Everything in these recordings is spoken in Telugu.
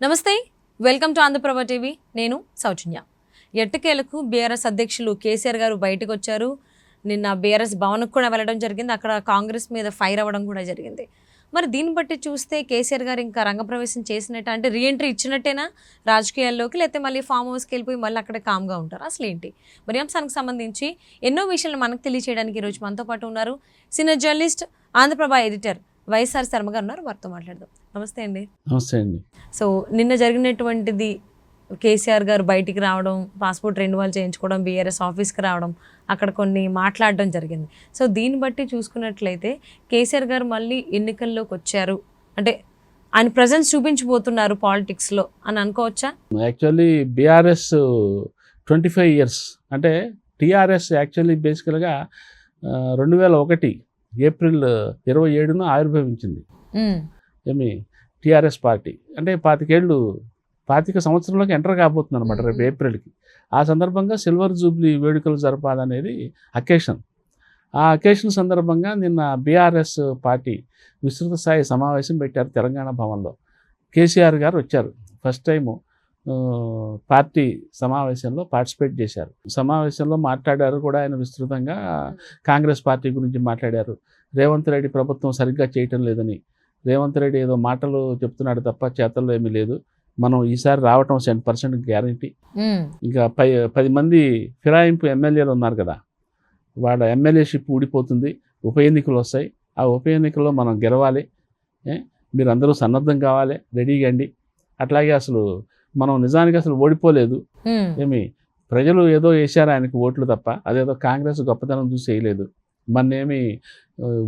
నమస్తే, వెల్కమ్ టు ఆంధ్రప్రభ టీవీ. నేను సౌజన్య. ఎట్టకేలకు బీఆర్ఎస్ అధ్యక్షులు కేసీఆర్ గారు బయటకు వచ్చారు. నిన్న బీఆర్ఎస్ భవన్కు కూడా వెళ్ళడం జరిగింది. అక్కడ కాంగ్రెస్ మీద ఫైర్ అవ్వడం కూడా జరిగింది. మరి దీన్ని బట్టి చూస్తే కేసీఆర్ గారు ఇంకా రంగప్రవేశం చేసినట్టు, అంటే రీఎంట్రీ ఇచ్చినట్టేనా రాజకీయాల్లోకి, లేకపోతే మళ్ళీ ఫామ్ హౌస్కి వెళ్ళిపోయి మళ్ళీ అక్కడే కామ్గా ఉంటారు? అసలు ఏంటి మరి అంశానికి సంబంధించి ఎన్నో విషయాలు మనకు తెలియచేయడానికి ఈరోజు మనతో పాటు ఉన్నారు senior journalist, Andhra Prabha editor YSR Sharma గారు ఉన్నారు. వారితో మాట్లాడదాం. నమస్తే అండి. నమస్తే అండి. సో నిన్న జరిగినటువంటిది, కేసీఆర్ గారు బయటికి రావడం, పాస్పోర్ట్ రెన్యువల్ చేయించుకోవడం, బీఆర్ఎస్ ఆఫీస్కి రావడం, అక్కడ కొన్ని మాట్లాడడం జరిగింది. సో దీన్ని బట్టి చూసుకున్నట్లయితే కేసీఆర్ గారు మళ్ళీ ఎన్నికల్లోకి వచ్చారు అంటే ఆయన ప్రజెన్స్ చూపించబోతున్నారు పాలిటిక్స్లో అని అనుకోవచ్చా? యాక్చువల్లీ బీఆర్ఎస్ 25 years అంటే టీఆర్ఎస్ యాక్చువల్లీ బేసికల్గా 2001 ఏప్రిల్ 27న ఆవిర్భవించింది. ఏమి టీఆర్ఎస్ పార్టీ అంటే 25 సంవత్సరంలోకి ఎంటర్ కాబోతుంది అనమాట రేపు ఏప్రిల్కి. ఆ సందర్భంగా సిల్వర్ జూబ్లీ వేడుకలు జరపాలనేది అకేషన్. ఆ అకేషన్ సందర్భంగా నిన్న బీఆర్ఎస్ పార్టీ విస్తృత స్థాయి సమావేశం పెట్టారు తెలంగాణ భవన్లో. కేసీఆర్ గారు వచ్చారు. ఫస్ట్ టైము పార్టీ సమావేశంలో పార్టిసిపేట్ చేశారు. సమావేశంలో మాట్లాడారు కూడా ఆయన విస్తృతంగా. కాంగ్రెస్ పార్టీ గురించి మాట్లాడారు. రేవంత్ రెడ్డి ప్రభుత్వం సరిగ్గా చేయటం లేదని, రేవంత్ రెడ్డి ఏదో మాటలు చెప్తున్నాడు తప్ప చేతల్లో ఏమీ లేదు, మనం ఈసారి రావటం 100% గ్యారంటీ. ఇంకా 10 మంది ఫిరాయింపు ఎమ్మెల్యేలు ఉన్నారు కదా, వాళ్ళ ఎమ్మెల్యేషిప్ ఊడిపోతుంది, ఉప ఎన్నికలు వస్తాయి, ఆ ఉప ఎన్నికల్లో మనం గెలవాలి, మీరు అందరూ సన్నద్ధం కావాలి, రెడీగా అండి. అట్లాగే అసలు మనం నిజానికి అసలు ఓడిపోలేదు, ఏమి ప్రజలు ఏదో వేశారు ఆయనకు ఓట్లు తప్ప, అదేదో కాంగ్రెస్ గొప్పతనం చూసి వేయలేదు, మన్నేమి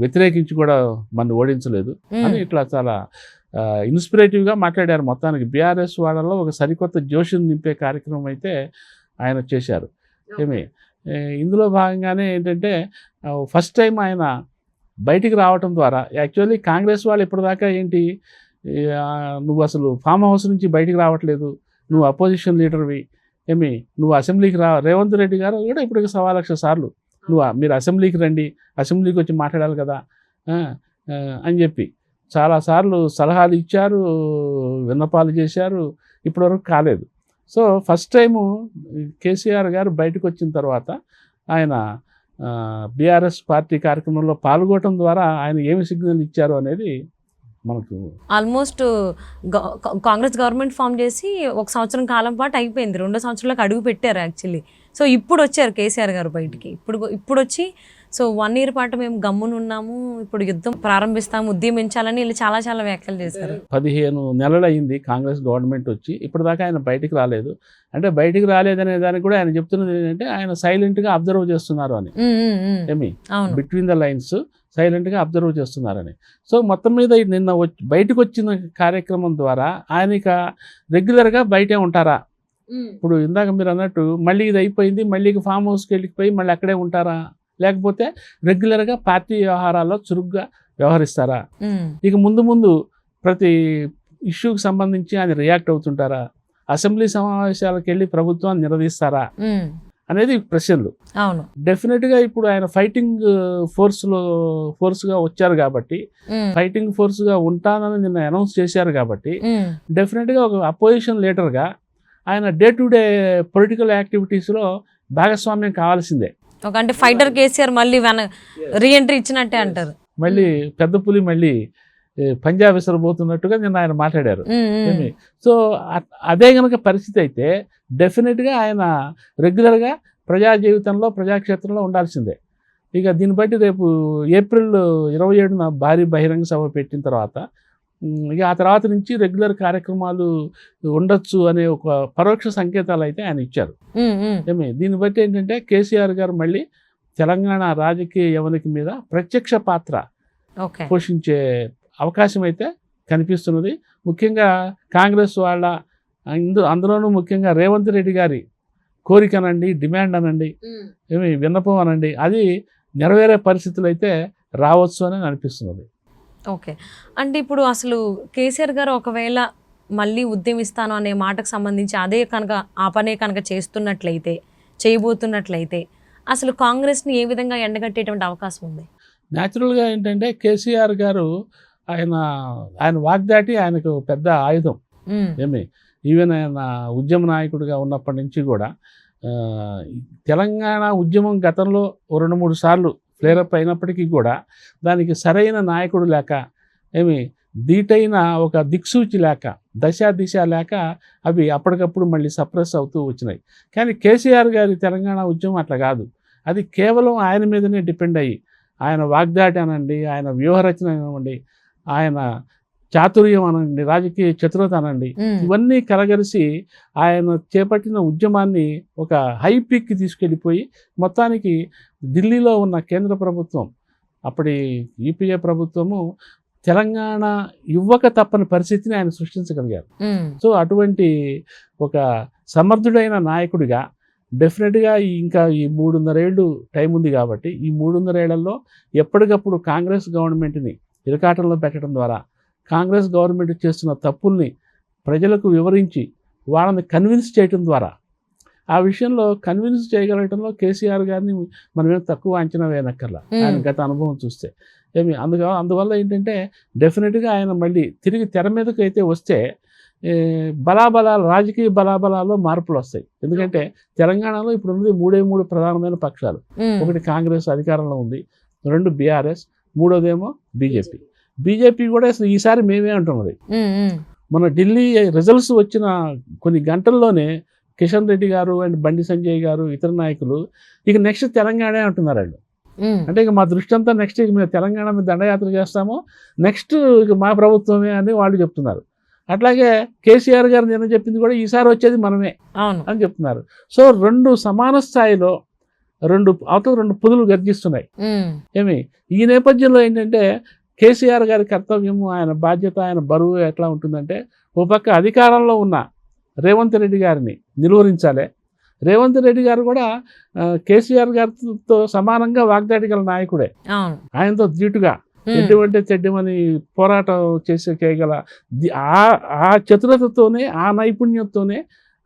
వ్యతిరేకించి కూడా మన ఓడించలేదు అని ఇట్లా చాలా ఇన్స్పిరేటివ్గా మాట్లాడారు. మొత్తానికి బీఆర్ఎస్ వాళ్ళలో ఒక సరికొత్త జోషుని నింపే కార్యక్రమం అయితే ఆయన చేశారు. ఇందులో భాగంగానే ఏంటంటే ఫస్ట్ టైం ఆయన బయటికి రావటం ద్వారా, యాక్చువల్లీ కాంగ్రెస్ వాళ్ళు ఇప్పటిదాకా ఏంటి, నువ్వు అసలు ఫామ్ హౌస్ నుంచి బయటికి రావట్లేదు, నువ్వు అపోజిషన్ లీడర్వి, నువ్వు అసెంబ్లీకి రేవంత్ రెడ్డి గారు కూడా ఇప్పటికి 1,00,000 సార్లు మీరు అసెంబ్లీకి రండి, అసెంబ్లీకి వచ్చి మాట్లాడాలి కదా అని చెప్పి చాలాసార్లు సలహాలు ఇచ్చారు, విన్నపాలు చేశారు, ఇప్పటివరకు కాలేదు. సో ఫస్ట్ టైము కేసీఆర్ గారు బయటకు వచ్చిన తర్వాత ఆయన బీఆర్ఎస్ పార్టీ కార్యక్రమంలో పాల్గొనడం ద్వారా ఆయన ఏమి సిగ్నల్ ఇచ్చారు అనేది మనకు ఆల్మోస్ట్ కాంగ్రెస్ గవర్నమెంట్ ఫామ్ చేసి 1 సంవత్సరం కాలం పాటు అయిపోయింది, 2వ సంవత్సరంలోకి అడుగు పెట్టారు యాక్చువల్లీ. సో ఇప్పుడు వచ్చారు కేసీఆర్ గారు బయటికి. ఇప్పుడు వచ్చి సో 1 year పాటు మేము గమ్మునున్నాము, ఇప్పుడు యుద్ధం ప్రారంభిస్తాము, ఉద్యమించాలని వీళ్ళు చాలా వ్యాఖ్యలు చేశారు. 15 నెలలు అయింది కాంగ్రెస్ గవర్నమెంట్ వచ్చి, ఇప్పటిదాకా ఆయన బయటికి రాలేదు. అంటే బయటికి రాలేదనే దానికి కూడా ఆయన చెప్తున్నది ఏంటంటే ఆయన సైలెంట్గా అబ్జర్వ్ చేస్తున్నారు అని, బిట్వీన్ ద లైన్స్ సైలెంట్గా అబ్జర్వ్ చేస్తున్నారని. సో మొత్తం మీద నిన్న బయటకు వచ్చిన కార్యక్రమం ద్వారా ఆయన ఇక రెగ్యులర్గా బయటే ఉంటారా? ఇప్పుడు ఇందాక మీరు అన్నట్టు మళ్ళీ ఇది అయిపోయింది, మళ్ళీ ఫామ్ హౌస్కి వెళ్ళిపోయి మళ్ళీ అక్కడే ఉంటారా, లేకపోతే రెగ్యులర్గా పార్టీ వ్యవహారాల్లో చురుగ్గా వ్యవహరిస్తారా? ఇక ముందు ప్రతి ఇష్యూకి సంబంధించి ఆయన రియాక్ట్ అవుతుంటారా? అసెంబ్లీ సమావేశాలకు వెళ్ళి ప్రభుత్వాన్ని నిలదీస్తారా అనేది ప్రశ్నలు. అవును, డెఫినెట్గా ఇప్పుడు ఆయన ఫైటింగ్ ఫోర్స్గా వచ్చారు కాబట్టి, ఫైటింగ్ ఫోర్స్గా ఉంటానని నిన్న అనౌన్స్ చేశారు కాబట్టి, డెఫినెట్గా ఒక అపోజిషన్ లీడర్గా ఆయన డే టు డే పొలిటికల్ యాక్టివిటీస్లో భాగస్వామ్యం కావాల్సిందే. అంటే ఫైటర్ కేసీఆర్ మళ్ళీ రీఎంట్రీ ఇచ్చినట్టే అంటారు. మళ్ళీ పెద్ద పులి మళ్ళీ పంజాబ్ విసరబోతున్నట్టుగా నిన్న ఆయన మాట్లాడారు. సో అదే కనుక పరిస్థితి అయితే డెఫినెట్గా ఆయన రెగ్యులర్గా ప్రజా జీవితంలో ప్రజాక్షేత్రంలో ఉండాల్సిందే. ఇక దీన్ని బట్టి రేపు ఏప్రిల్ 27న భారీ బహిరంగ సభ పెట్టిన తర్వాత ఇక ఆ తర్వాత నుంచి రెగ్యులర్ కార్యక్రమాలు ఉండొచ్చు అనే ఒక పరోక్ష సంకేతాలు అయితే ఆయన ఇచ్చారు. దీన్ని బట్టి ఏంటంటే కేసీఆర్ గారు మళ్ళీ తెలంగాణ రాజకీయ యవనిక మీద ప్రత్యక్ష పాత్ర పోషించే అవకాశం అయితే కనిపిస్తున్నది. ముఖ్యంగా కాంగ్రెస్ వాళ్ళ అందులోనూ ముఖ్యంగా రేవంత్ రెడ్డి గారి కోరిక అనండి, డిమాండ్ అనండి, విన్నపం అనండి, అది నెరవేరే పరిస్థితులు అయితే రావచ్చు అని అనిపిస్తున్నది. ఓకే, అంటే ఇప్పుడు అసలు కేసీఆర్ గారు ఒకవేళ మళ్ళీ ఉద్యమిస్తాను అనే మాటకు సంబంధించి అదే కనుక ఆ పనే కనుక చేయబోతున్నట్లయితే అసలు కాంగ్రెస్ని ఏ విధంగా ఎండగట్టేటువంటి అవకాశం ఉంది? న్యాచురల్గా ఏంటంటే కేసీఆర్ గారు ఆయన వాగ్దాటి ఆయనకు పెద్ద ఆయుధం. ఏమి ఈవెన్ ఆయన ఉద్యమ నాయకుడిగా ఉన్నప్పటి నుంచి కూడా ఆ, తెలంగాణ ఉద్యమం గతంలో 2-3 సార్లు ఫ్లేరప్ అయినప్పటికీ కూడా దానికి సరైన నాయకుడు లేక ఏమి దీటైన ఒక దిక్సూచి లేక దిశ లేక అవి అప్పటికప్పుడు మళ్ళీ సప్రెస్ అవుతూ వచ్చినాయి. కానీ కేసీఆర్ గారి తెలంగాణ ఉద్యమం అట్లా కాదు. అది కేవలం ఆయన మీదనే డిపెండ్ అయ్యి ఆయన వాగ్దాటి అనండి, ఆయన వ్యూహరచన అనండి, ఆయన చాతుర్యం అనండి, రాజకీయ చతురత అనండి, ఇవన్నీ కలగలిసి ఆయన చేపట్టిన ఉద్యమాన్ని ఒక హై పీక్కి తీసుకెళ్ళిపోయి మొత్తానికి ఢిల్లీలో ఉన్న కేంద్ర ప్రభుత్వం, అప్పటి యూపీఏ ప్రభుత్వము తెలంగాణ ఇవ్వక తప్పని పరిస్థితిని ఆయన సృష్టించగలిగారు. సో అటువంటి ఒక సమర్థుడైన నాయకుడిగా డెఫినెట్గా ఇంకా ఈ 3.5 ఏళ్ళు టైం ఉంది కాబట్టి ఈ 3.5 ఏళ్లలో ఎప్పటికప్పుడు కాంగ్రెస్ గవర్నమెంట్ని ఇరకాటంలో పెట్టడం ద్వారా, కాంగ్రెస్ గవర్నమెంట్ చేస్తున్న తప్పుల్ని ప్రజలకు వివరించి వాళ్ళని కన్విన్స్ చేయడం ద్వారా, ఆ విషయంలో కన్విన్స్ చేయగలగటంలో కేసీఆర్ గారిని మనమేం తక్కువ అంచనా వేయనక్కర్లా ఆయన గత అనుభవం చూస్తే. అందువల్ల ఏంటంటే డెఫినెట్గా ఆయన మళ్ళీ తిరిగి తెర మీదకి అయితే వస్తే బలాబలాలు, రాజకీయ బలాబలాల్లో మార్పులు వస్తాయి. ఎందుకంటే తెలంగాణలో ఇప్పుడు ఉన్నది 3 ప్రధానమైన పక్షాలు. ఒకటి కాంగ్రెస్ అధికారంలో ఉంది, 2 బీఆర్ఎస్, 3వదేమో బీజేపీ. బీజేపీ కూడా అసలు ఈసారి మేమే అంటున్నది. మన ఢిల్లీ రిజల్ట్స్ వచ్చిన కొన్ని గంటల్లోనే కిషన్ రెడ్డి గారు అండ్ బండి సంజయ్ గారు ఇతర నాయకులు ఇక నెక్స్ట్ తెలంగాణ అంటున్నారు వాళ్ళు. అంటే ఇక మా దృష్టి అంతా నెక్స్ట్ ఇక మేము తెలంగాణ మీద దండయాత్ర చేస్తాము, నెక్స్ట్ ఇక మా ప్రభుత్వమే అని వాళ్ళు చెప్తున్నారు. అట్లాగే కేసీఆర్ గారు నిన్న చెప్పింది కూడా ఈసారి వచ్చేది మనమే అని చెప్తున్నారు. సో 2 సమాన స్థాయిలో 2 పుదులు గర్జిస్తున్నాయి. ఏమి ఈ నేపథ్యంలో ఏంటంటే కేసీఆర్ గారి కర్తవ్యము, ఆయన బాధ్యత, ఆయన బరువు ఎట్లా ఉంటుందంటే ఓ పక్క అధికారంలో ఉన్న రేవంత్ రెడ్డి గారిని నిలువరించాలి. రేవంత్ రెడ్డి గారు కూడా కేసీఆర్ గారితో సమానంగా వాగ్దాటి గల నాయకుడే. ఆయనతో ధీటుగా ఎటువంటి తెడ్డమని పోరాటం చేయగల ఆ చతురతతోనే, ఆ నైపుణ్యంతోనే,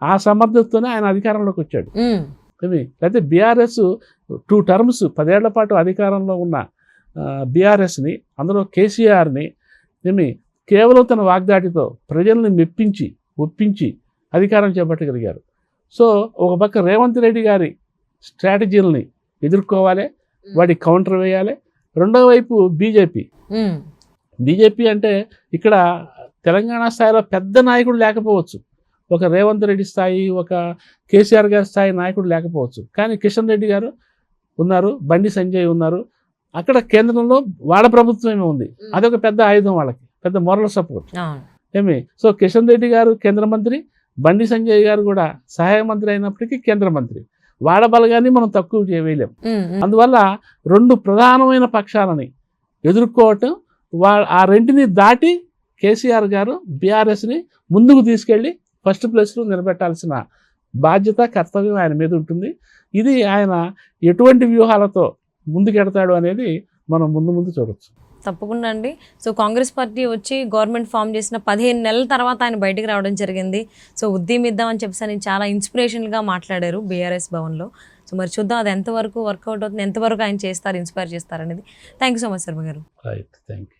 ఆ సమర్థతతోనే ఆయన అధికారంలోకి వచ్చాడు. అయితే బీఆర్ఎస్ 2 టర్మ్స్ 10 ఏళ్ల పాటు అధికారంలో ఉన్న బీఆర్ఎస్ని, అందులో కేసీఆర్ని కేవలం తన వాగ్దాటితో ప్రజల్ని మెప్పించి ఒప్పించి అధికారం చేపట్టగలిగారు. సో ఒక పక్క రేవంత్ రెడ్డి గారి స్ట్రాటజీలని ఎదుర్కోవాలి, వాటికి కౌంటర్ వేయాలి. రెండో వైపు బీజేపీ అంటే ఇక్కడ తెలంగాణ స్థాయిలో పెద్ద నాయకుడు లేకపోవచ్చు, ఒక రేవంత్ రెడ్డి స్థాయి, ఒక కేసీఆర్ గారి స్థాయి నాయకుడు లేకపోవచ్చు. కానీ కిషన్ రెడ్డి గారు ఉన్నారు, బండి సంజయ్ ఉన్నారు. అక్కడ కేంద్రంలో వాళ్ళ ప్రభుత్వమే ఉంది. అదొక పెద్ద ఆయుధం, వాళ్ళకి పెద్ద moral support. So Kishan Reddy గారు కేంద్ర మంత్రి, బండి సంజయ్ గారు కూడా సహాయ మంత్రి అయినప్పటికీ కేంద్ర మంత్రి. వాళ్ళ బలగాన్ని మనం తక్కువ చేయలేం. అందువల్ల 2 ప్రధానమైన పక్షాలని ఎదుర్కోవటం, ఆ రెంటిని దాటి కేసీఆర్ గారు బీఆర్ఎస్ని ముందుకు తీసుకెళ్ళి ఫస్ట్ ప్లేస్లో నిలబెట్టాల్సిన బాధ్యత, కర్తవ్యం ఆయన మీద ఉంటుంది. ఇది ఆయన ఎటువంటి వ్యూహాలతో ముందుకెడతాడు అనేది మనం ముందు చూడొచ్చు. తప్పకుండా అండి. సో కాంగ్రెస్ పార్టీ వచ్చి గవర్నమెంట్ ఫామ్ చేసిన 15 నెలల తర్వాత ఆయన బయటికి రావడం జరిగింది. సో ఉద్యమిద్దామని చెప్పేసి ఆయన చాలా ఇన్స్పిరేషన్గా మాట్లాడారు బీఆర్ఎస్ భవన్లో. సో మరి చూద్దాం అది ఎంతవరకు వర్కౌట్ అవుతుంది, ఎంతవరకు ఆయన చేస్తారు, ఇన్స్పైర్ చేస్తారు అనేది. Thank you so much Sharma గారు. Right, thank you.